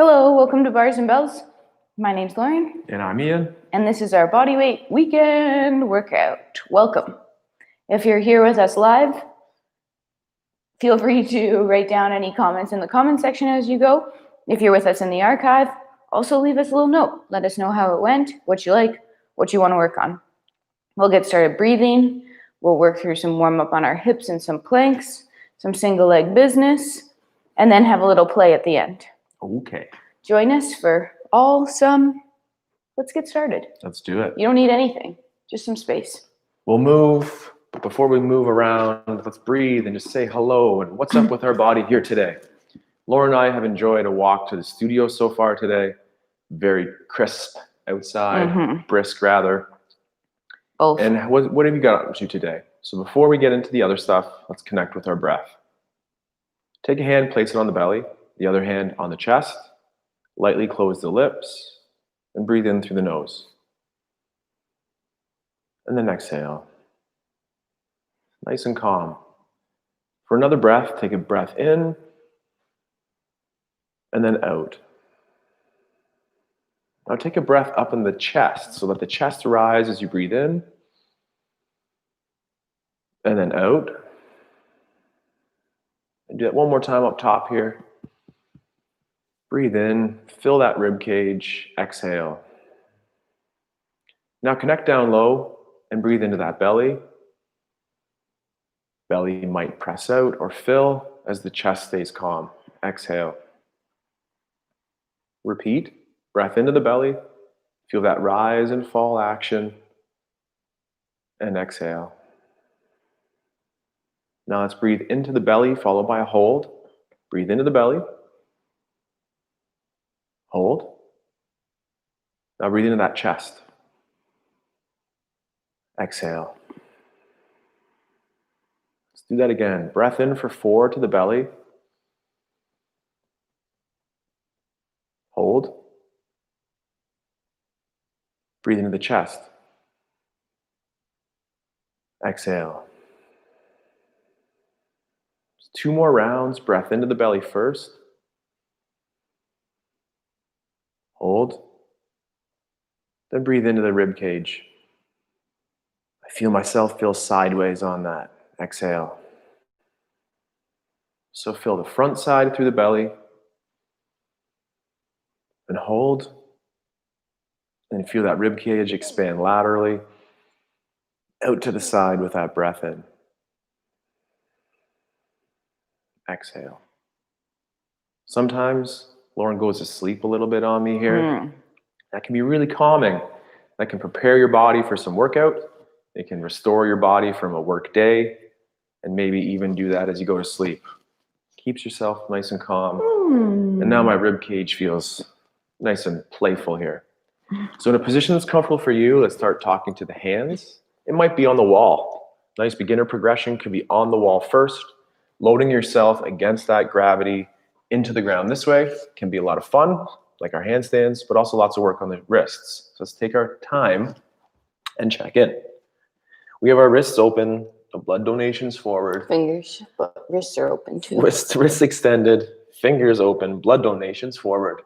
Hello, welcome to Bars and Bells. My name's Lauren, And I'm Ian. and this is our bodyweight weekend workout. Welcome. If you're here with us live, feel free to write down any comments in the comment section as you go. If you're with us in the archive, also leave us a little note. Let us know how it went, what you like, what you want to work on. We'll get started breathing. We'll work through some warm up on our hips and some planks, some single leg business, and then have a little play at the end. Okay. Join us for awesome. Let's get started. Let's do it. You don't need anything, just some space. We'll move, but before we move around, let's breathe and just say hello and what's up with our body here today. Lauren and I have enjoyed a walk to the studio so far today. Very crisp outside, brisk rather. Both. And what have you got up to today? So before we get into the other stuff, let's connect with our breath. Take a hand, place it on the belly, the other hand on the chest. Lightly close the lips and breathe in through the nose. And then exhale. Nice and calm. For another breath, take a breath in and then out. Now take a breath up in the chest so let the chest rise as you breathe in and then out. And do that one more time up top here. Breathe in, fill that rib cage, exhale. Now connect down low and breathe into that belly. Belly might press out or fill as the chest stays calm. Exhale. Repeat, breath into the belly. Feel that rise and fall action. And exhale. Now let's breathe into the belly, followed by a hold. Breathe into the belly. Hold. Now breathe into that chest. Exhale. Let's do that again. Breath in for 4 to the belly. Hold. Breathe into the chest. Exhale. 2 more rounds. Breath into the belly first. Hold. Then breathe into the rib cage. I feel myself feel sideways on that. Exhale. So fill the front side through the belly. And hold. And feel that rib cage expand laterally. Out to the side with that breath in. Exhale. Sometimes Lauren goes to sleep a little bit on me here. That can be really calming. That can prepare your body for some workout. It can restore your body from a work day, and maybe even do that as you go to sleep. Keeps yourself nice and calm. And now my rib cage feels nice and playful here. So in a position that's comfortable for you, let's start talking to the hands. It might be on the wall. Nice beginner progression could be on the wall first, loading yourself against that gravity into the ground this way. Can be a lot of fun, like our handstands, but also lots of work on the wrists. So let's take our time and check in. We have our wrists open, the blood donations forward. Fingers, but wrists are open too. Wrists extended, fingers open, blood donations forward.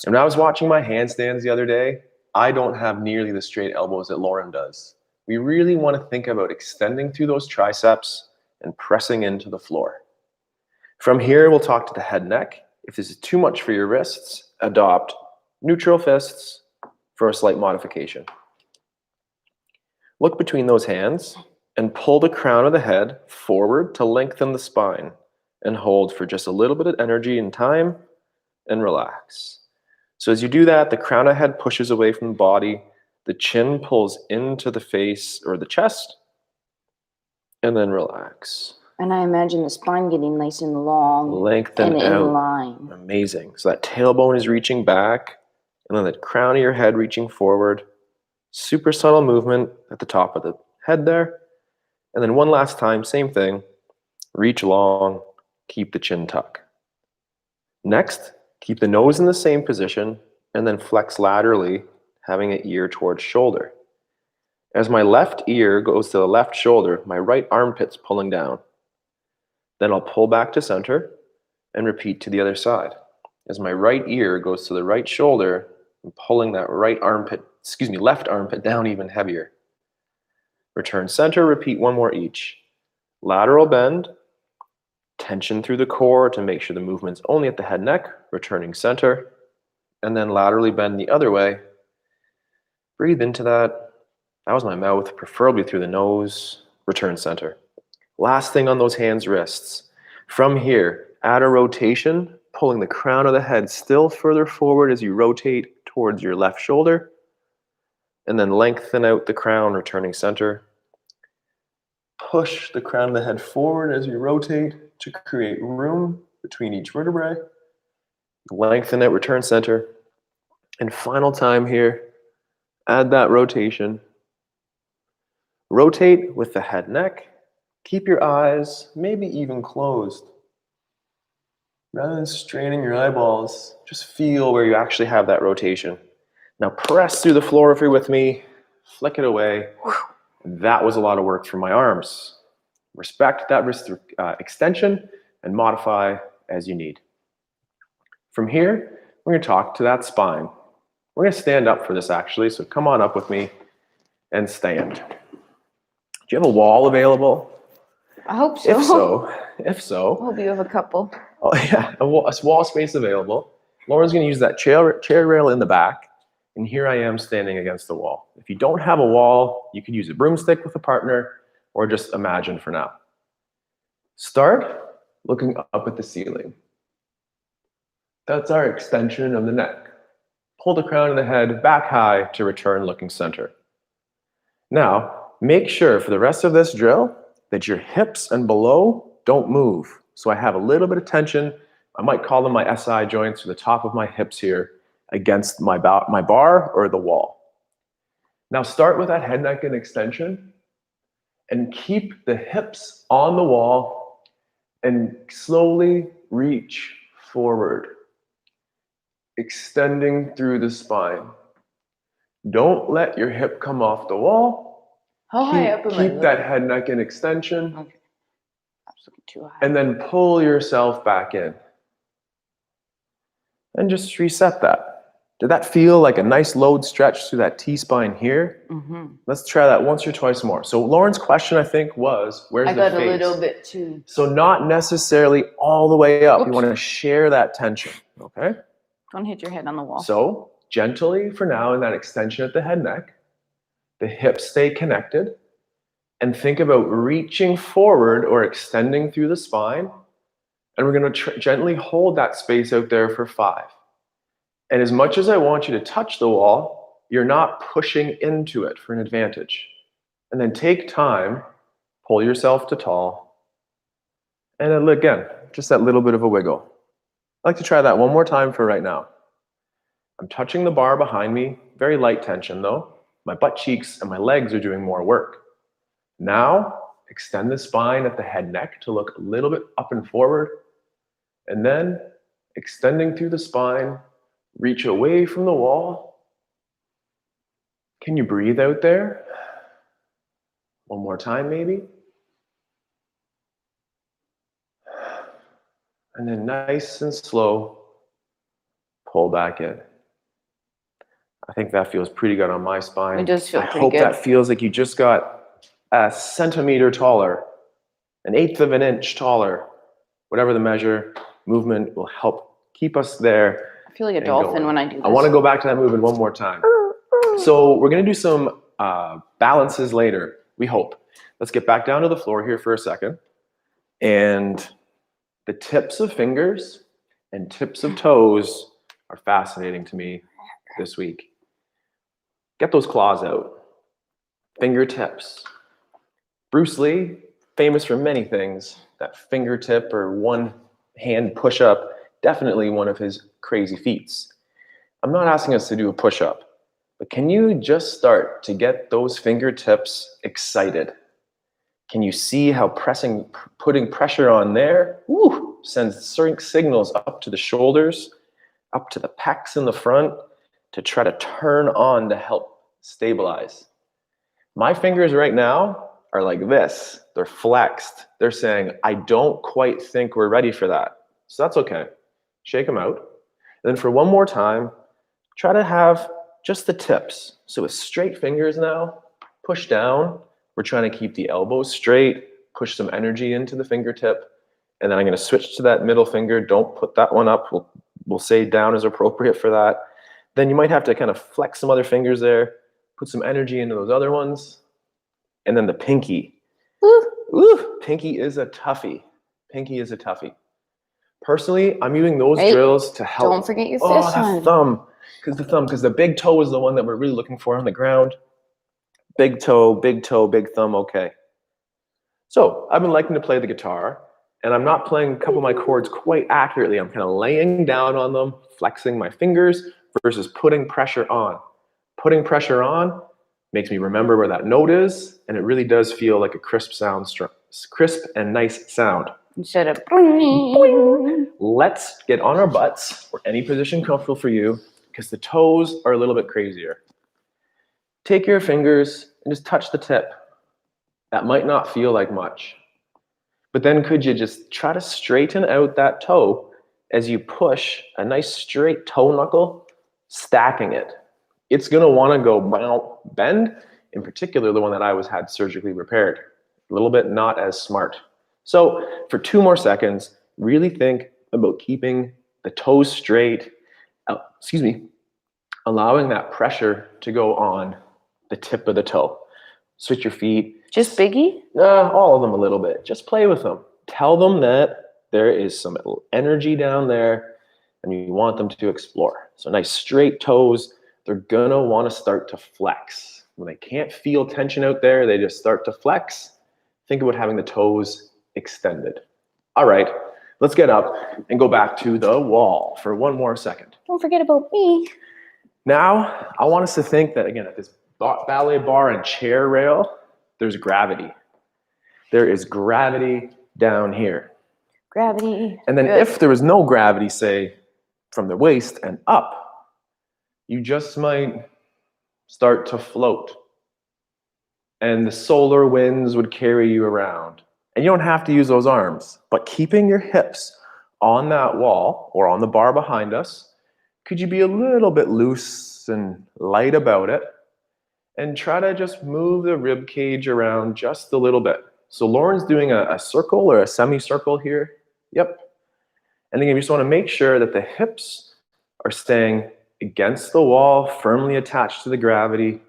And when I was watching my handstands the other day, I don't have nearly the straight elbows that Lauren does. We really want to think about extending through those triceps and pressing into the floor. From here, we'll talk to the head neck. If this is too much for your wrists, adopt neutral fists for a slight modification. Look between those hands and pull the crown of the head forward to lengthen the spine and hold for just a little bit of energy and time and relax. So as you do that, the crown of the head pushes away from the body, the chin pulls into the face or the chest, and then relax. And I imagine the spine getting nice and long. Lengthen and out. in line. Amazing. So that tailbone is reaching back, and then the crown of your head reaching forward. Super subtle movement at the top of the head there. And then one last time, same thing. Reach long, keep the chin tuck. Next, keep the nose in the same position, and then flex laterally, having an ear towards shoulder. As my left ear goes to the left shoulder, my right armpit's pulling down. Then I'll pull back to center and repeat to the other side. as my right ear goes to the right shoulder and pulling that left armpit down even heavier. Return center, repeat one more each. Lateral bend, tension through the core to make sure the movement's only at the head neck, returning center, and then laterally bend the other way. Breathe into that. That was my mouth, preferably through the nose, return center. Last thing on those hands, wrists. From here, add a rotation, pulling the crown of the head still further forward as you rotate towards your left shoulder, and then lengthen out the crown, returning center. Push the crown of the head forward as you rotate to create room between each vertebrae. Lengthen it, return center. And final time here, add that rotation. Rotate with the head neck. Keep your eyes maybe even closed. Rather than straining your eyeballs, just feel where you actually have that rotation. Now press through the floor if you're with me. Flick it away. That was a lot of work for my arms. Respect that wrist extension and modify as you need. From here, we're going to talk to that spine. We're going to stand up for this actually, so come on up with me and stand. Do you have a wall available? I hope so. If so, I hope you have a couple. oh yeah, a wall space available. Lauren's going to use that chair rail in the back, and here I am standing against the wall. If you don't have a wall, you could use a broomstick with a partner, or just imagine for now. Start looking up at the ceiling. That's our extension of the neck. Pull the crown of the head back high to return looking center. Now, make sure for the rest of this drill that your hips and below don't move. So I have a little bit of tension. I might call them my SI joints or the top of my hips here against my bar or the wall. Now start with that head, neck, and extension and keep the hips on the wall and slowly reach forward, extending through the spine. Don't let your hip come off the wall. How high up am I? Keep that head, neck, and extension. Okay. That's looking too high. And then pull yourself back in. And just reset that. Did that feel like a nice load stretch through that T-spine here? Mm-hmm. Let's try that once or twice more. So Lauren's question, I think, was, where's the face? I got a little bit too. So not necessarily all the way up. You want to share that tension, okay? Don't hit your head on the wall. So gently for now in that extension at the head, neck. The hips stay connected. And think about reaching forward or extending through the spine. And we're going to gently hold that space out there for 5. And as much as I want you to touch the wall, you're not pushing into it for an advantage. And then take time, pull yourself to tall. And then again, just that little bit of a wiggle. I'd like to try that one more time for right now. I'm touching the bar behind me, very light tension though. My butt cheeks and my legs are doing more work. Now, extend the spine at the head, neck to look a little bit up and forward. And then, extending through the spine, reach away from the wall. Can you breathe out there? One more time, maybe. And then nice and slow, pull back in. I think that feels pretty good on my spine. It does feel pretty good. I hope that feels like you just got a centimeter taller, 1/8 of an inch taller. Whatever the measure, movement will help keep us there. I feel like a dolphin when I do this. I want to go back to that movement one more time. So we're going to do some balances later, we hope. Let's get back down to the floor here for a second. And the tips of fingers and tips of toes are fascinating to me this week. Get those claws out. Fingertips. Bruce Lee, famous for many things. That fingertip or one hand push-up, definitely one of his crazy feats. I'm not asking us to do a push-up, but can you just start to get those fingertips excited? Can you see how putting pressure on there, sends certain signals up to the shoulders, up to the pecs in the front to try to turn on to help stabilize. My fingers right now are like this. They're flexed. They're saying, I don't quite think we're ready for that. So that's okay. Shake them out. Then for one more time, try to have just the tips. So with straight fingers now, push down. We're trying to keep the elbows straight, push some energy into the fingertip. And then I'm going to switch to that middle finger. Don't put that one up. We'll say down is appropriate for that. Then you might have to kind of flex some other fingers there, put some energy into those other ones. And then the pinky. Ooh, pinky is a toughie. Pinky is a toughie. Personally, I'm using those drills to help. Don't forget your fist one. Thumb. Because the big toe is the one that we're really looking for on the ground. Big toe, big thumb, okay. So I've been liking to play the guitar, and I'm not playing a couple of my chords quite accurately. I'm kind of laying down on them, flexing my fingers versus putting pressure on. Putting pressure on makes me remember where that note is, and it really does feel like a crisp and nice sound. Instead of boing. Let's get on our butts, or any position comfortable for you, because the toes are a little bit crazier. Take your fingers and just touch the tip. That might not feel like much. But then could you just try to straighten out that toe as you push a nice straight toe knuckle, stacking it. It's going to want to go bend, in particular the one that I had surgically repaired. A little bit not as smart. So for 2 more seconds, really think about keeping the toes straight, allowing that pressure to go on the tip of the toe. Switch your feet. Just biggie? All of them a little bit. Just play with them. Tell them that there is some energy down there and you want them to explore. So nice straight toes. They're going to want to start to flex. When they can't feel tension out there, they just start to flex. Think about having the toes extended. All right, let's get up and go back to the wall for 1 more second. Don't forget about me. Now, I want us to think that, again, at this ballet bar and chair rail, there's gravity. There is gravity down here. Gravity. And then if there was no gravity, say, from the waist and up, you just might start to float. And the solar winds would carry you around. And you don't have to use those arms, but keeping your hips on that wall or on the bar behind us, could you be a little bit loose and light about it? And try to just move the rib cage around just a little bit. So Lauren's doing a circle or a semicircle here. Yep. And again, you just want to make sure that the hips are staying against the wall, firmly attached to the gravity.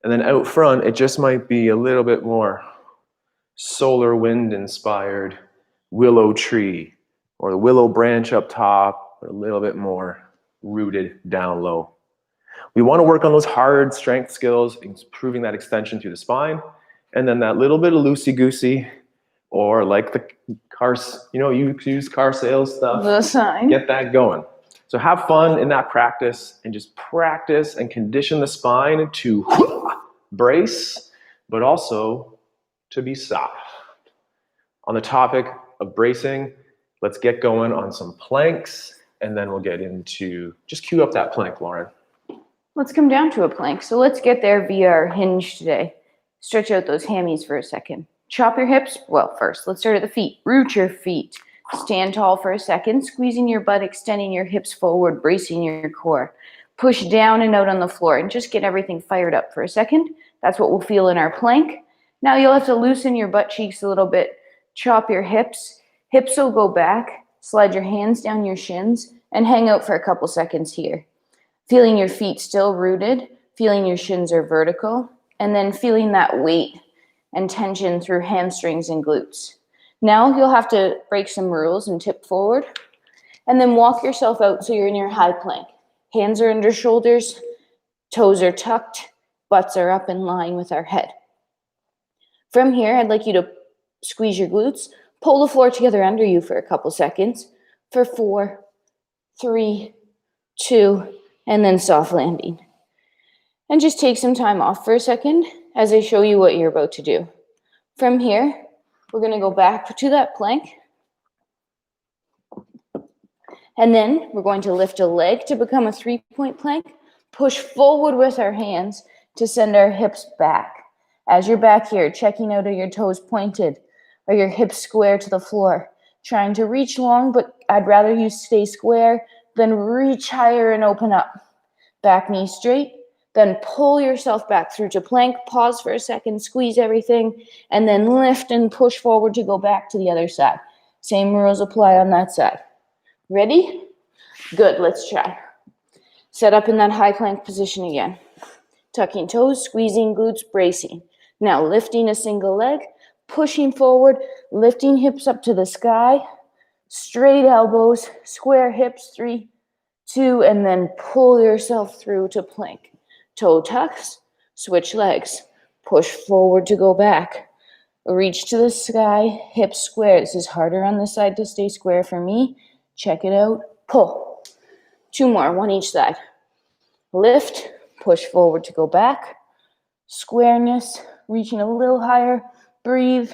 And then out front, it just might be a little bit more solar wind inspired willow tree, or the willow branch up top, or a little bit more rooted down low. We want to work on those hard strength skills, improving that extension through the spine, and then that little bit of loosey-goosey, or like the cars, you use car sales stuff. The sign. Get that going. So have fun in that practice, and just practice and condition the spine to brace, but also to be soft. On the topic of bracing, let's get going on some planks, and then we'll get into, just cue up that plank, Lauren. Let's come down to a plank. So let's get there via our hinge today. Stretch out those hammies for a second. Chop your hips. Well, first, let's start at the feet. Root your feet. Stand tall for a second, squeezing your butt, extending your hips forward, bracing your core. Push down and out on the floor and just get everything fired up for a second. That's what we'll feel in our plank. Now you'll have to loosen your butt cheeks a little bit. Chop your hips. Hips will go back. Slide your hands down your shins and hang out for a couple seconds here. Feeling your feet still rooted, feeling your shins are vertical, and then feeling that weight and tension through hamstrings and glutes. Now you'll have to break some rules and tip forward, and then walk yourself out so you're in your high plank. Hands are under shoulders, toes are tucked, butts are up in line with our head. From here, I'd like you to squeeze your glutes, pull the floor together under you for a couple seconds, for 4, 3, 2, and then soft landing. And just take some time off for a second as I show you what you're about to do. From here, we're going to go back to that plank. And then we're going to lift a leg to become a 3-point plank. Push forward with our hands to send our hips back. As you're back here, checking out are your toes pointed? Are your hips square to the floor? Trying to reach long, but I'd rather you stay square then reach higher and open up. Back knee straight, then pull yourself back through to plank. Pause for a second, squeeze everything, and then lift and push forward to go back to the other side. Same rules apply on that side. Ready? Good, let's try. Set up in that high plank position again. Tucking toes, squeezing glutes, bracing. Now lifting a single leg, pushing forward, lifting hips up to the sky, straight elbows, square hips, 3, 2, and then pull yourself through to plank. Toe tucks, switch legs, push forward to go back. Reach to the sky, hips square. This is harder on this side to stay square for me. Check it out, pull. 2 more, one each side. Lift, push forward to go back. Squareness, reaching a little higher. Breathe,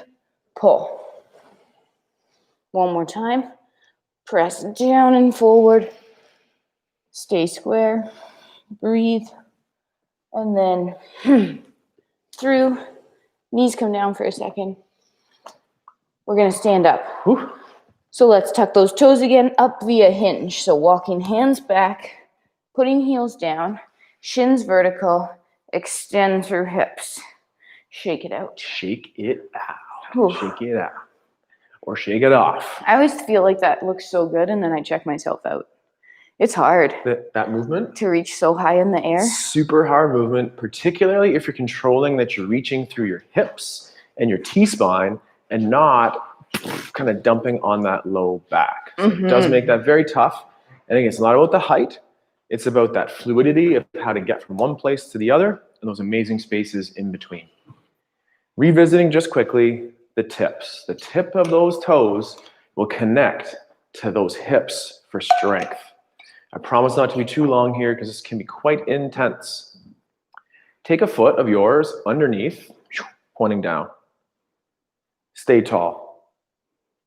pull. 1 more time. Press down and forward. Stay square. Breathe. And then through. Knees come down for a second. We're going to stand up. Whew. So let's tuck those toes again up via hinge. So walking hands back, putting heels down, shins vertical, extend through hips. Shake it out. Shake it out. Ooh. Shake it out. Or shake it off. I always feel like that looks so good, and then I check myself out. It's hard That movement? to reach so high in the air. Super hard movement, particularly if you're controlling that you're reaching through your hips and your T-spine and not kind of dumping on that low back. So It does make that very tough. I think it's not about the height. It's about that fluidity of how to get from one place to the other and those amazing spaces in between. Revisiting just quickly the tips. The tip of those toes will connect to those hips for strength. I promise not to be too long here because this can be quite intense. Take a foot of yours underneath, pointing down. Stay tall.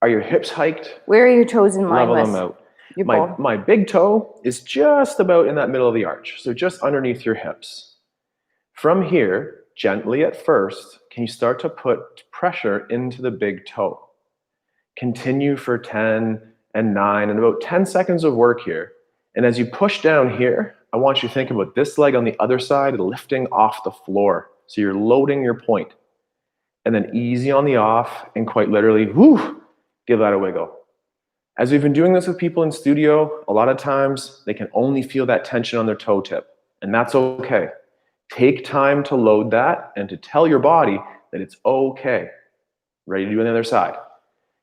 Are your hips hiked? Where are your toes in line Level with them out. your ball? My big toe is just about in that middle of the arch, so just underneath your hips. From here, gently at first, can you start to put pressure into the big toe? Continue for 10 and 9 and about 10 seconds of work here. And as you push down here, I want you to think about this leg on the other side lifting off the floor. So you're loading your point. And then easy on the off and quite literally, whoo, give that a wiggle. As we've been doing this with people in studio, a lot of times they can only feel that tension on their toe tip. And that's okay. Take time to load that and to tell your body that it's okay. Ready to do on the other side.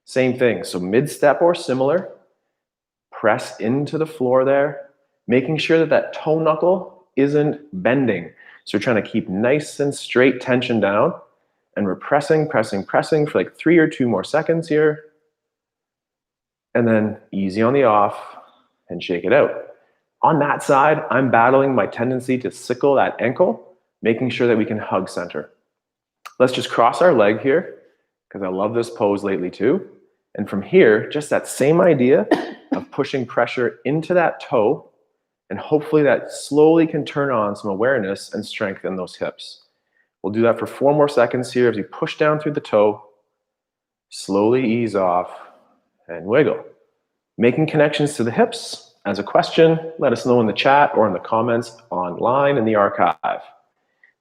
Same thing. So mid-step or similar. Press into the floor there, making sure that that toe knuckle isn't bending. So you're trying to keep nice and straight tension down, and we're pressing for like 3 or 2 more seconds here. And then easy on the off and shake it out. On that side, I'm battling my tendency to sickle that ankle, making sure that we can hug center. Let's just cross our leg here, because I love this pose lately too. And from here, just that same idea of pushing pressure into that toe, and hopefully that slowly can turn on some awareness and strength in those hips. We'll do that for 4 more seconds here as we push down through the toe, slowly ease off, and wiggle. Making connections to the hips. As a question, let us know in the chat or in the comments online in the archive.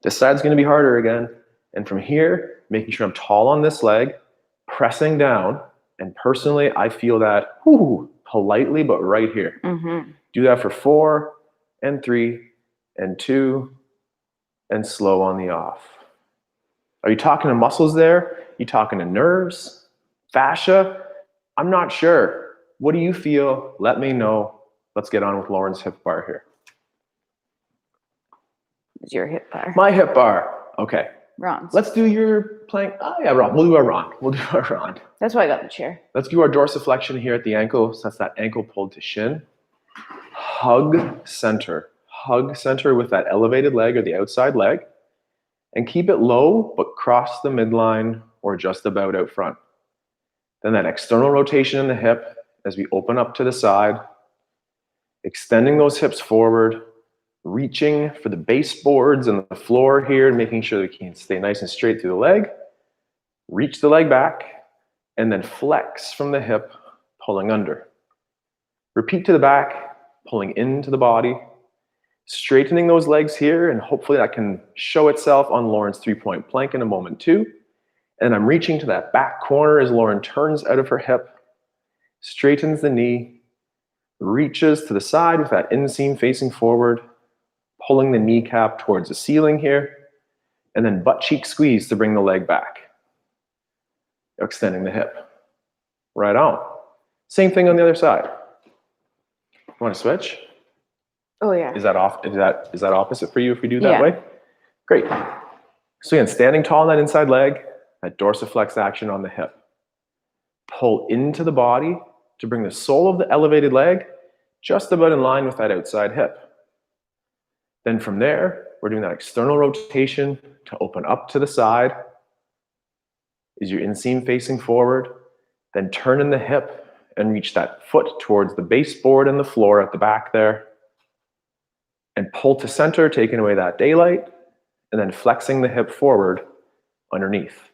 This side's going to be harder again. And from here, making sure I'm tall on this leg, pressing down. And personally, I feel that politely, but right here. Do that for 4 and 3 and 2 and slow on the off. Are you talking to muscles there? Are you talking to nerves? Fascia? I'm not sure. What do you feel? Let me know. Let's get on with Lauren's hip bar here. It's your hip bar. My hip bar. Okay. Ron's. Let's do your plank. Oh yeah, Ron. We'll do our Ron. That's why I got the chair. Let's do our dorsiflexion here at the ankle. So that's that ankle pulled to shin. Hug center. Hug center with that elevated leg or the outside leg. And keep it low, but cross the midline or just about out front. Then that external rotation in the hip as we open up to the side. Extending those hips forward. Reaching for the baseboards and the floor here and making sure that we can stay nice and straight through the leg. Reach the leg back and then flex from the hip, pulling under. Repeat to the back pulling into the body, straightening those legs here, and hopefully that can show itself on Lauren's 3-point plank in a moment too. And I'm reaching to that back corner as Lauren turns out of her hip, straightens the knee, reaches to the side with that inseam facing forward, pulling the kneecap towards the ceiling here, and then butt cheek squeeze to bring the leg back. Extending the hip. Right on. Same thing on the other side. Want to switch? Oh yeah. Is that opposite for you if we do that Yeah. way? Great. So again, standing tall on that inside leg, that dorsiflex action on the hip. Pull into the body to bring the sole of the elevated leg just about in line with that outside hip. Then from there, we're doing that external rotation to open up to the side. Is your inseam facing forward? Then turn in the hip and reach that foot towards the baseboard and the floor at the back there. And pull to center, taking away that daylight, and then flexing the hip forward underneath.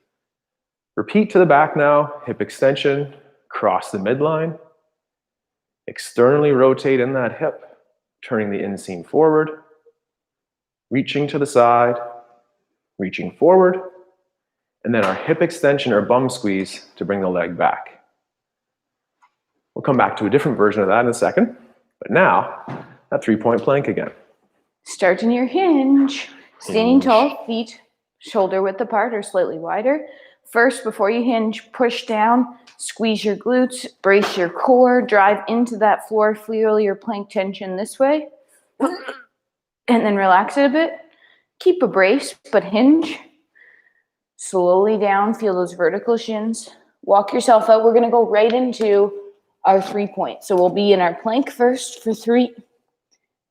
Repeat to the back now, hip extension, cross the midline, externally rotate in that hip, turning the inseam forward, reaching to the side, reaching forward, and then our hip extension or bum squeeze to bring the leg back. We'll come back to a different version of that in a second, but now, that 3-point plank again. Start in your hinge. Standing Hinge. tall, feet shoulder width apart or slightly wider. First, before you hinge, push down, squeeze your glutes, brace your core, drive into that floor, feel your plank tension this way, and then relax it a bit. Keep a brace, but hinge. Slowly down, feel those vertical shins. Walk yourself out. We're going to go right into our 3-point. So we'll be in our plank first for 3,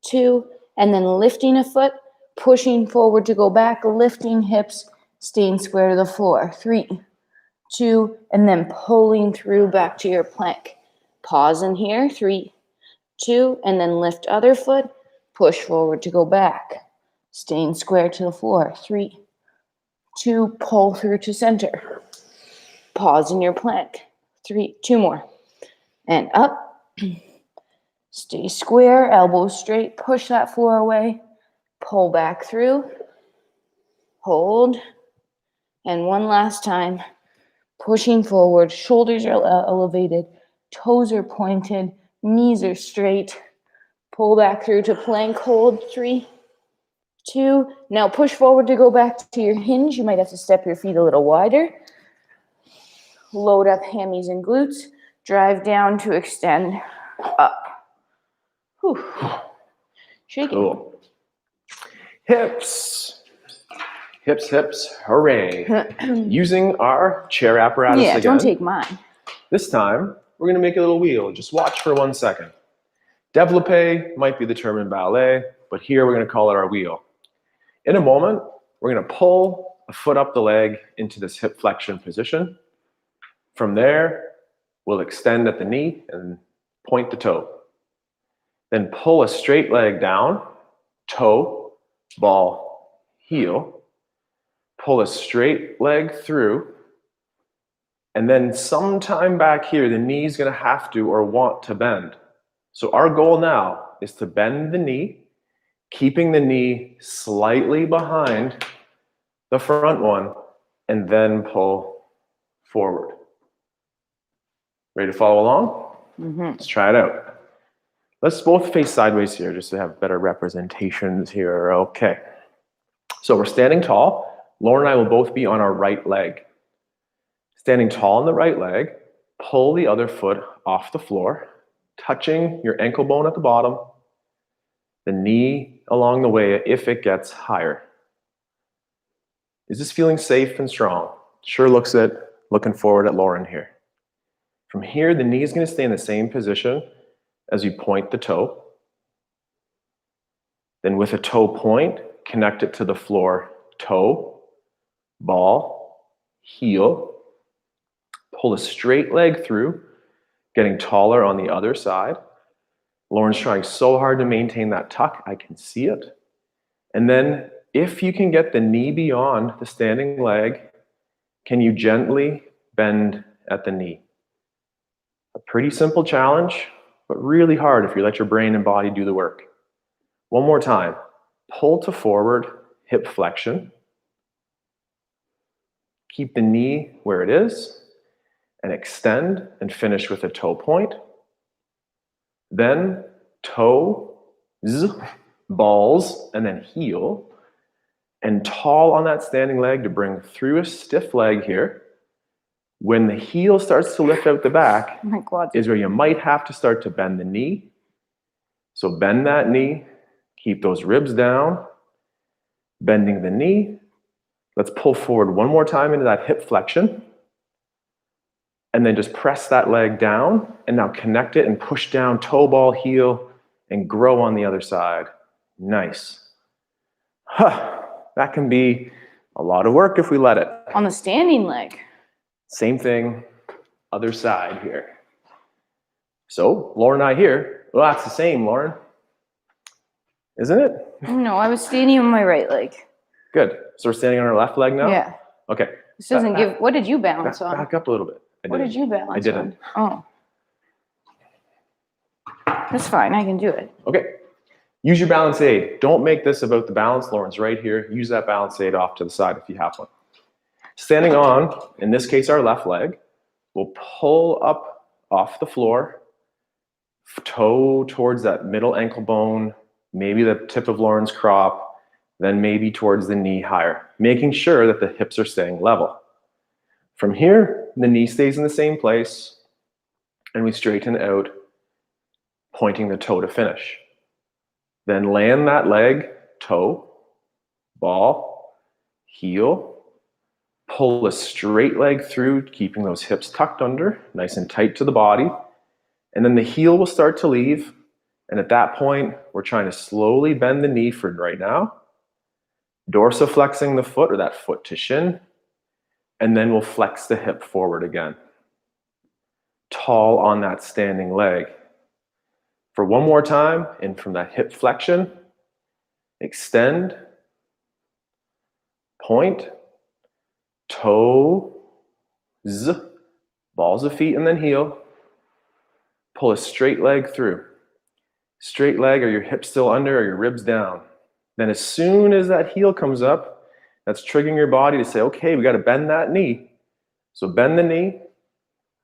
2, and then lifting a foot, pushing forward to go back, lifting hips, staying square to the floor. 3, 2, and then pulling through back to your plank. Pause in here. 3, 2, and then lift other foot, push forward to go back, staying square to the floor. 3, 2, pull through to center. Pause in your plank. 3, 2 more. And up. Stay square, elbows straight, push that floor away, pull back through, hold, and one last time, pushing forward, shoulders are elevated, toes are pointed, knees are straight, pull back through to plank, hold, 3, 2, now push forward to go back to your hinge. You might have to step your feet a little wider, load up hammies and glutes, drive down to extend up. Whew. Shaking. Cool. Hips. Hips, hips, hooray. Using our chair apparatus Yeah, again. don't take mine. This time, we're going to make a little wheel. Just watch for 1 second. Développé might be the term in ballet, but here we're going to call it our wheel. In a moment, we're going to pull a foot up the leg into this hip flexion position. From there, we'll extend at the knee and point the toe. Then pull a straight leg down, toe, ball, heel. Pull a straight leg through. And then sometime back here, the knee's going to have to or want to bend. So our goal now is to bend the knee, keeping the knee slightly behind the front one, and then pull forward. Ready to follow along? Let's try it out. Let's both face sideways here just to have better representations here. Okay. So we're standing tall. Lauren and I will both be on our right leg. Standing tall on the right leg, pull the other foot off the floor, touching your ankle bone at the bottom, the knee along the way if it gets higher. Is this feeling safe and strong? Sure looks it. Looking forward at Lauren here. From here, the knee is going to stay in the same position as you point the toe. Then with a toe point, connect it to the floor. Toe, ball, heel. Pull a straight leg through, getting taller on the other side. Lauren's trying so hard to maintain that tuck. I can see it. And then if you can get the knee beyond the standing leg, can you gently bend at the knee? A pretty simple challenge, but really hard if you let your brain and body do the work. One more time. Pull to forward, hip flexion. Keep the knee where it is, and extend and finish with a toe point. Then toe, balls, and then heel. And tall on that standing leg to bring through a stiff leg here. When the heel starts to lift out the back My quads. is where you might have to start to bend the knee. So bend that knee, keep those ribs down, bending the knee. Let's pull forward one more time into that hip flexion. And then just press that leg down and now connect it and push down toe ball, heel, and grow on the other side. Nice. That can be a lot of work if we let it. On the standing leg. Same thing, other side here. So, Lauren and I here, well, that's the same, Lauren. Isn't it? No, I was standing on my right leg. Good. So we're standing on our left leg now? Yeah. Okay. This doesn't give, what did you balance on? Back up a little bit. What did you balance on? I didn't. Oh. That's fine, I can do it. Okay. Use your balance aid. Don't make this about the balance. Lauren's right here. Use that balance aid off to the side if you have one. Standing on, in this case, our left leg, we'll pull up off the floor, toe towards that middle ankle bone, maybe the tip of Lauren's crop, then maybe towards the knee higher, making sure that the hips are staying level. From here, the knee stays in the same place, and we straighten out, pointing the toe to finish. Then land that leg, toe, ball, heel, pull a straight leg through, keeping those hips tucked under, nice and tight to the body. And then the heel will start to leave. And at that point, we're trying to slowly bend the knee for right now, dorsiflexing the foot or that foot to shin. And then we'll flex the hip forward again. Tall on that standing leg. For one more time, in from that hip flexion, extend, point, toe, balls of feet and then heel. Pull a straight leg through. Straight leg, are your hips still under or your ribs down? Then as soon as that heel comes up, that's triggering your body to say, okay, we got to bend that knee. So bend the knee.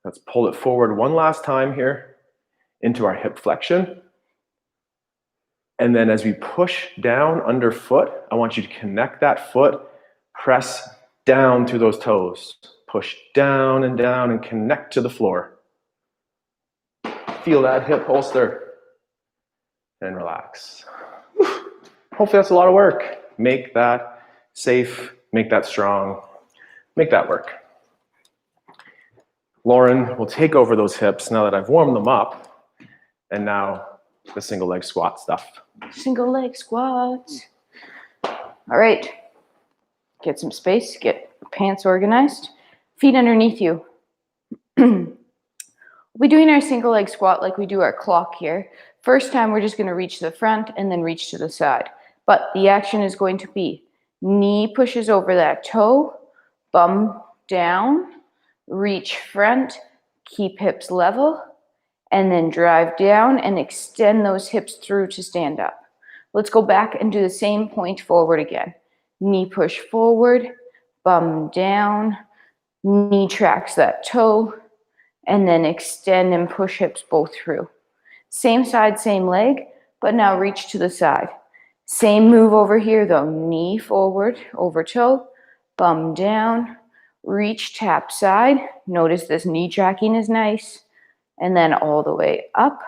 Let's pull it forward one last time here into our hip flexion. And then as we push down underfoot, I want you to connect that foot, press down through those toes. Push down and connect to the floor. Feel that hip holster and relax. Hopefully that's a lot of work. Make that safe, make that strong, make that work. Lauren will take over those hips now that I've warmed them up, and now the single leg squat stuff. Single leg squats. All right. Get some space, get pants organized, feet underneath you. We'll be doing our single leg squat like we do our clock here. First time we're just going to reach to the front and then reach to the side. But the action is going to be knee pushes over that toe, bum down, reach front, keep hips level, and then drive down and extend those hips through to stand up. Let's go back and do the same point forward again. Knee push forward, bum down, knee tracks that toe, and then extend and push hips both through. Same side, same leg, but now reach to the side. Same move over here though, knee forward, over toe, bum down, reach, tap side. Notice this knee tracking is nice. And then all the way up.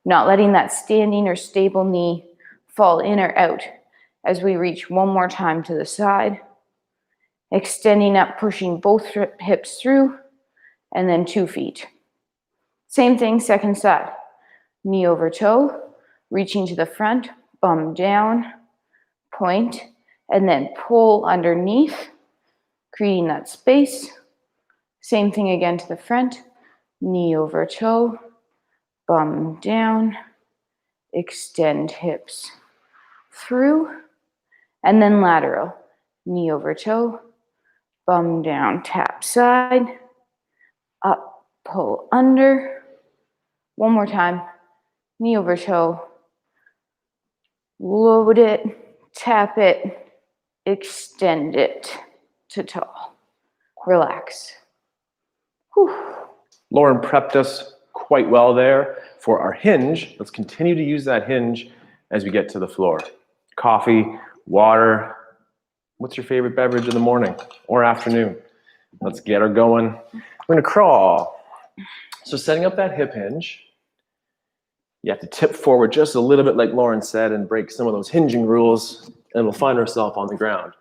Not letting that standing or stable knee fall in or out as we reach one more time to the side. Extending up, pushing both hips through, and then 2 feet. Same thing, second side. Knee over toe, reaching to the front, bum down, point, and then pull underneath, creating that space. Same thing again to the front, knee over toe, bum down, extend hips through, and then lateral. Knee over toe, bum down, tap side, up, pull under, One more time. Knee over toe. Load it, tap it, extend it to tall. Relax. Whew. Lauren prepped us quite well there for our hinge. Let's continue to use that hinge as we get to the floor. Coffee, water. What's your favorite beverage in the morning or afternoon? Let's get her going. We're gonna crawl. So setting up that hip hinge, you have to tip forward just a little bit like Lauren said and break some of those hinging rules, and we'll find ourselves on the ground.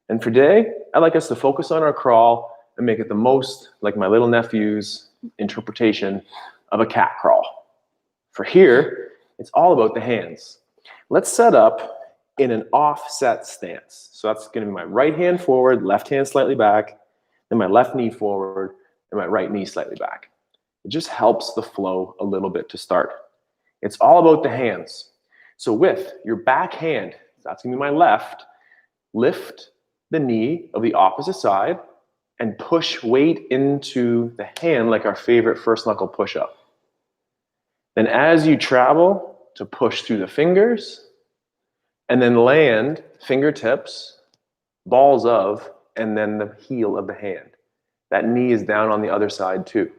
And for today, I'd like us to focus on our crawl and make it the most like my little nephew's interpretation of a cat crawl. For here, it's all about the hands. Let's set up in an offset stance. So that's going to be my right hand forward, left hand slightly back, then my left knee forward, and my right knee slightly back. It just helps the flow a little bit to start. It's all about the hands. So with your back hand, that's going to be my left, lift the knee of the opposite side and push weight into the hand like our favorite first knuckle push-up. Then as you travel to push through the fingers and then land fingertips, balls of, and then the heel of the hand. That knee is down on the other side too.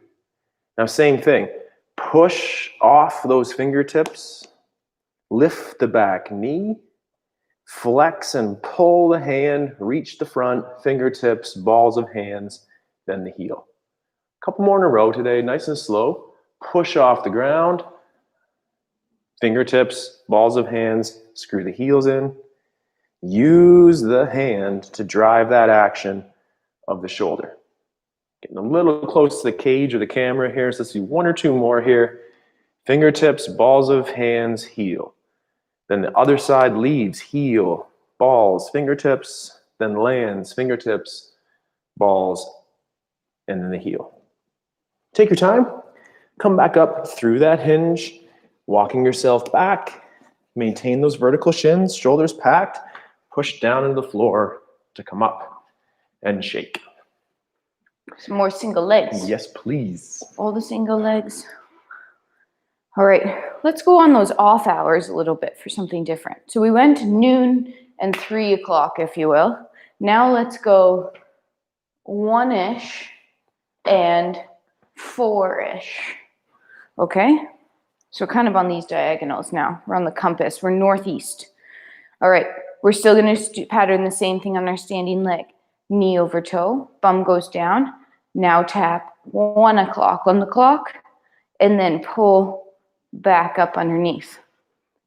Now same thing, push off those fingertips, lift the back knee, flex and pull the hand, reach the front, fingertips, balls of hands, then the heel. A couple more in a row today, nice and slow. Push off the ground, fingertips, balls of hands, screw the heels in. Use the hand to drive that action of the shoulder. Getting a little close to the cage or the camera here, so let's do one or two more here. Fingertips, balls of hands, heel. Then the other side leads, heel, balls, fingertips, then lands, fingertips, balls, and then the heel. Take your time, come back up through that hinge, walking yourself back, maintain those vertical shins, shoulders packed, push down into the floor to come up and shake. Some more single legs. Yes, please. All the single legs. All right, let's go on those off hours a little bit for something different. So we went noon and 3 o'clock, if you will. Now let's go 1-ish and 4-ish. Okay? So kind of on these diagonals now. We're on the compass. We're northeast. All right, we're still going to pattern the same thing on our standing leg. Knee over toe, bum goes down. Now tap 1 o'clock on the clock and then pull back up underneath.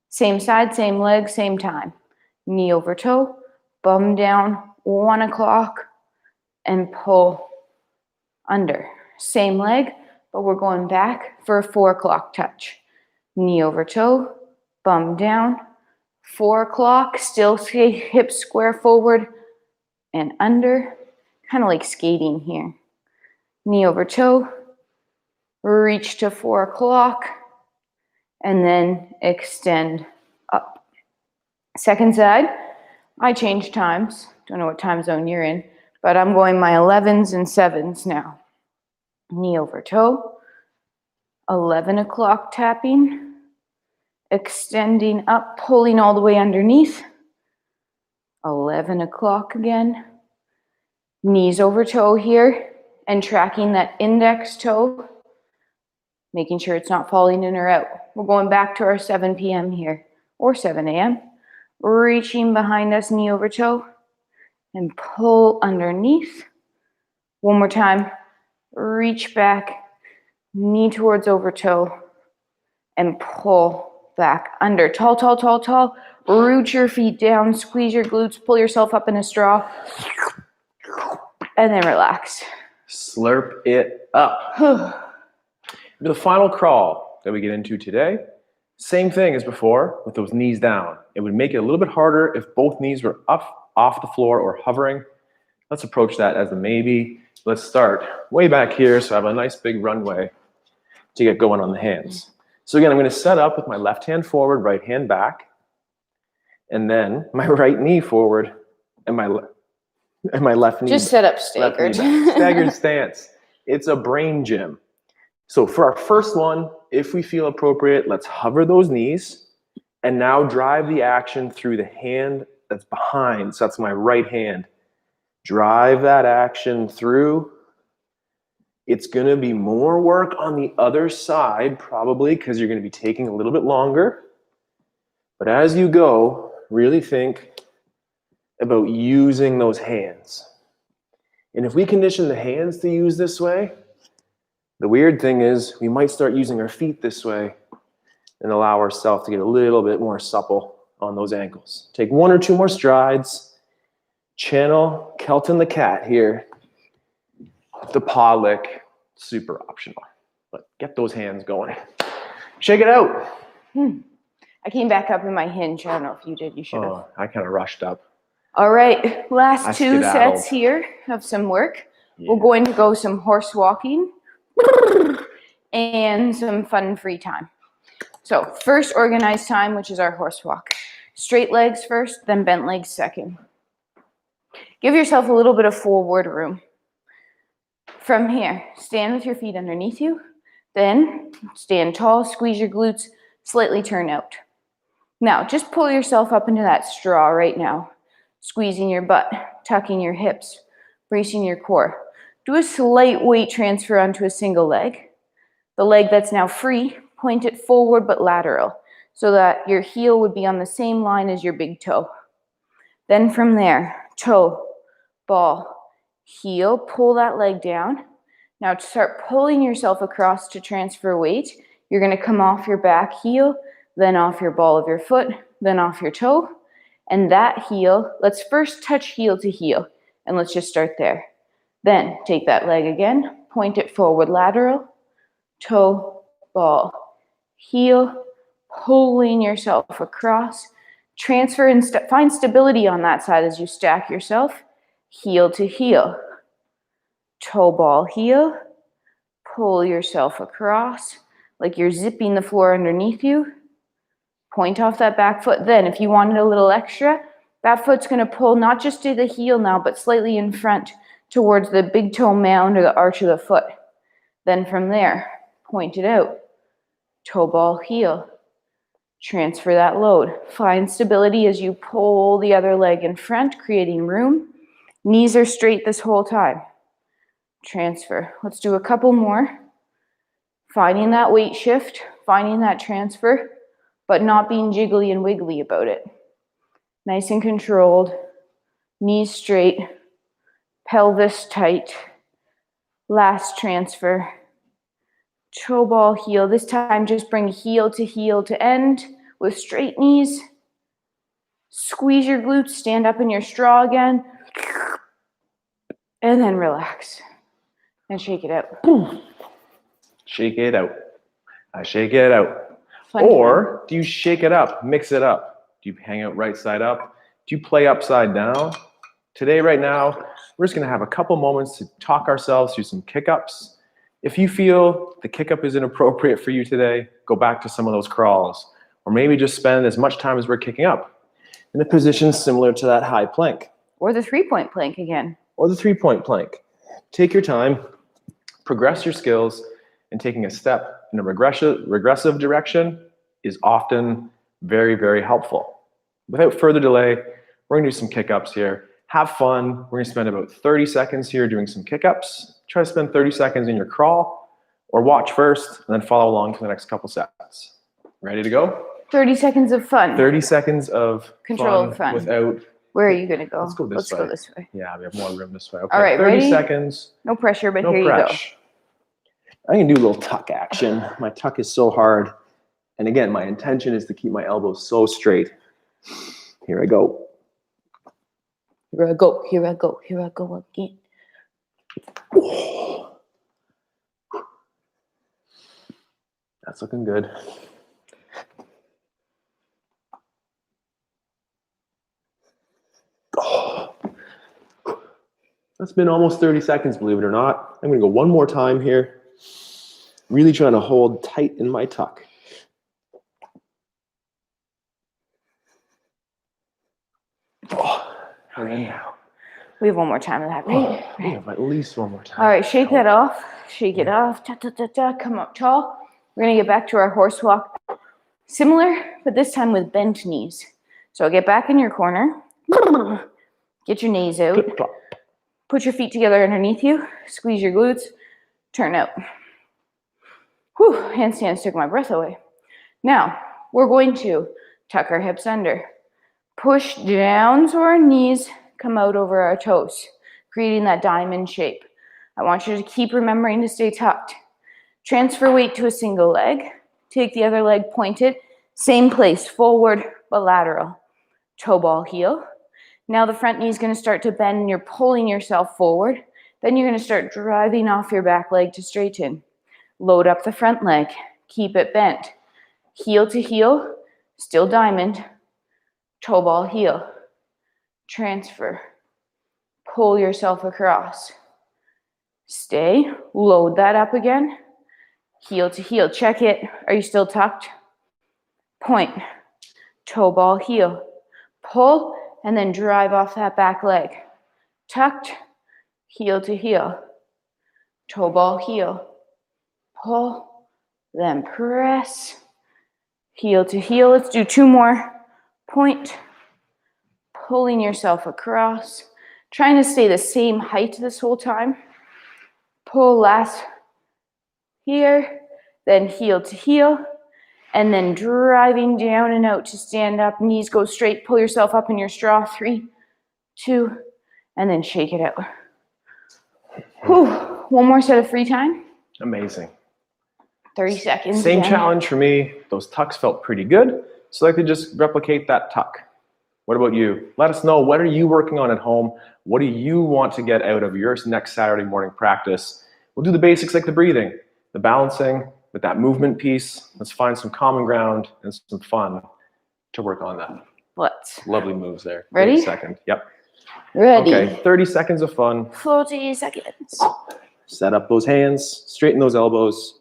Same side, same leg, same time. Knee over toe, bum down, 1 o'clock, and pull under. Same leg, but we're going back for a 4 o'clock touch. Knee over toe, bum down, 4 o'clock, still stay hips square forward and under, kind of like skating here. Knee over toe, reach to 4 o'clock, and then extend up. Second side, I change times. Don't know what time zone you're in, but I'm going my 11s and 7s now. Knee over toe, 11 o'clock tapping, extending up, pulling all the way underneath. 11 o'clock again. Knees over toe here and tracking that index toe, making sure it's not falling in or out. We're going back to our 7 p.m. here, or 7 a.m. Reaching behind us, knee over toe, and pull underneath. One more time. Reach back, knee towards over toe, and pull back under. Tall, tall, tall, tall. Root your feet down, squeeze your glutes, pull yourself up in a straw, and then relax. Slurp it up. The final crawl that we get into today, same thing as before with those knees down. It would make it a little bit harder if both knees were up off the floor or hovering. Let's approach that as a maybe. Let's start way back here so I have a nice big runway to get going on the hands. So again, I'm going to set up with my left hand forward, right hand back, and then my right knee forward and my left knee. Just set up staggered. Staggered stance. It's a brain gym. So for our first one, if we feel appropriate, let's hover those knees and now drive the action through the hand that's behind. So that's my right hand. Drive that action through. It's going to be more work on the other side, probably because you're going to be taking a little bit longer. But as you go, really think about using those hands. And if we condition the hands to use this way, the weird thing is we might start using our feet this way and allow ourselves to get a little bit more supple on those ankles. Take 1 or 2 more strides. Channel Kelton the cat here. The paw lick, super optional. But get those hands going. Shake it out. I came back up in my hinge. I don't know if you did. You should have. Oh, I kind of rushed up. All right, last I 2 skedaddled. sets here of some work. Yeah. We're going to go some horse walking and some fun free time. So first organized time, which is our horse walk. Straight legs first, then bent legs second. Give yourself a little bit of forward room. From here, stand with your feet underneath you. Then stand tall, squeeze your glutes, slightly turn out. Now, just pull yourself up into that straw right now. Squeezing your butt, tucking your hips, bracing your core. Do a slight weight transfer onto a single leg. The leg that's now free, point it forward but lateral, so that your heel would be on the same line as your big toe. Then from there, toe, ball, heel, pull that leg down. Now start pulling yourself across to transfer weight. You're going to come off your back heel, then off your ball of your foot, then off your toe. And that heel, let's first touch heel to heel, and let's just start there. Then take that leg again, point it forward lateral, toe, ball, heel, pulling yourself across. Transfer and find stability on that side as you stack yourself. Heel to heel, toe, ball, heel, pull yourself across like you're zipping the floor underneath you. Point off that back foot. Then if you wanted a little extra, that foot's going to pull not just to the heel now, but slightly in front towards the big toe mound or the arch of the foot. Then from there, point it out. Toe, ball, heel. Transfer that load. Find stability as you pull the other leg in front, creating room. Knees are straight this whole time. Transfer. Let's do a couple more. Finding that weight shift, finding that transfer, but not being jiggly and wiggly about it. Nice and controlled. Knees straight. Pelvis tight. Last transfer. Toe, ball, heel. This time just bring heel to end with straight knees. Squeeze your glutes, stand up in your straw again. And then relax. And shake it out. Shake it out. I shake it out. Fun Or do you shake it up, mix it up? Do you hang out right side up? Do you play upside down? Today, right now, we're just going to have a couple moments to talk ourselves through some kick-ups. If you feel the kick-up is inappropriate for you today, go back to some of those crawls. Or maybe just spend as much time as we're kicking up in a position similar to that high plank. Or the 3-point plank again. Or the 3-point plank. Take your time, progress your skills, and taking a step in a regressive direction is often very, very helpful. Without further delay, we're going to do some kick-ups here. Have fun. We're going to spend about 30 seconds here doing some kick-ups. Try to spend 30 seconds in your crawl, or watch first, and then follow along for the next couple sets. Ready to go? 30 seconds of fun. 30 seconds of Controlled fun. without... Where are you going to go? Let's go this way. Let's go this way. Yeah, we have more room this way. Okay, All right, 30 ready? seconds. No pressure, but No here press. I can do a little tuck action. My tuck is so hard. And again, my intention is to keep my elbows so straight. Here I go. you go. Here I go. Here I go. Here I go again. Oh. That's looking good. Oh. That's been almost 30 seconds, believe it or not. I'm going to go one more time here. Really trying to hold tight in my tuck. Oh. And then now, We have one more time of that, right? We have at least one more time. All right, shake that off. Shake it off. Ta, ta, ta, ta. Come up tall. We're going to get back to our horse walk. Similar, but this time with bent knees. So get back in your corner. Get your knees out. Clip, clop. Put your feet together underneath you. Squeeze your glutes. Turn out. Whew, handstands took my breath away. Now, we're going to tuck our hips under. Push down so our knees come out over our toes, creating that diamond shape. I want you to keep remembering to stay tucked. Transfer weight to a single leg. Take the other leg pointed. Same place, forward but lateral. Toe ball heel. Now the front knee is going to start to bend and you're pulling yourself forward. Then you're going to start driving off your back leg to straighten. Load up the front leg. Keep it bent. Heel to heel, still diamond. Toe ball heel. Transfer. Pull yourself across. Stay. Load that up again. Heel to heel. Check it. Are you still tucked? Point. Toe ball heel. Pull and then drive off that back leg. Tucked. Heel to heel. Toe ball heel. Pull. Then press. Heel to heel. Let's do two more. Point. Pulling yourself across. Trying to stay the same height this whole time. Pull last here. Then heel to heel. And then driving down and out to stand up. Knees go straight. Pull yourself up in your straw. 3, 2, and then shake it out. Whew. One more set of free time. Amazing. 30 seconds. Same again. challenge for me. Those tucks felt pretty good. So I could just replicate that tuck. What about you? Let us know. What are you working on at home? What do you want to get out of your next Saturday morning practice? We'll do the basics like the breathing, the balancing, with that movement piece. Let's find some common ground and some fun to work on that. Let's. Lovely moves there. Ready? 30 seconds. Yep. Ready. Okay, 30 seconds of fun. 40 seconds. Set up those hands, straighten those elbows.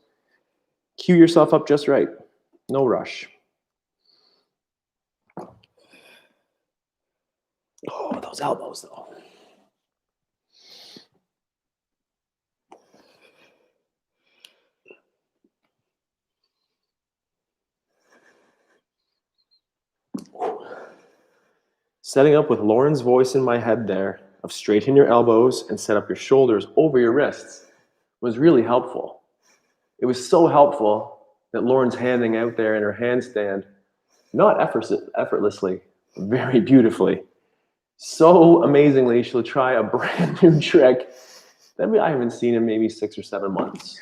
Cue yourself up just right. No rush. Oh, those elbows though. Setting up with Lauren's voice in my head there of straighten your elbows and set up your shoulders over your wrists was really helpful. It was so helpful that Lauren's handing out there in her handstand, not effortlessly, very beautifully. So amazingly, she'll try a brand new trick that I haven't seen in maybe 6 or 7 months.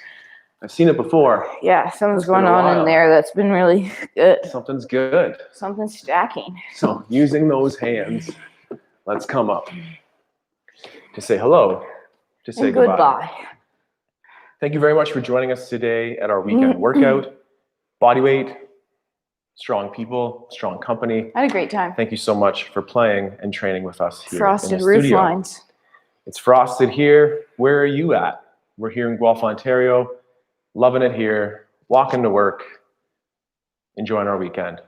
I've seen it before. Yeah, something's It's been going a on while. in there that's been really good. Something's good. Something's stacking. So using those hands, let's come up to say hello, to say And goodbye. goodbye. Thank you very much for joining us today at our weekend workout. Body weight, strong people, strong company. I had a great time. Thank you so much for playing and training with us here in Frosted the roof studio. lines. It's frosted here. Where are you at? We're here in Guelph, Ontario. Loving it here. Walking to work. Enjoying our weekend.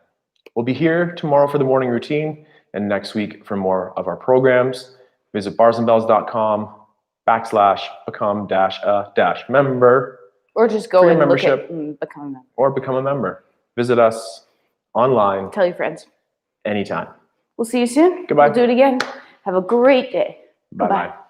We'll be here tomorrow for the morning routine and next week for more of our programs. Visit barsandbells.com/become-a-member Or just go For your and look membership. at and become a member. or become a member. Visit us online Tell your friends. anytime. We'll see you soon. Goodbye. We'll do it again. Have a great day. Bye-bye. Bye-bye.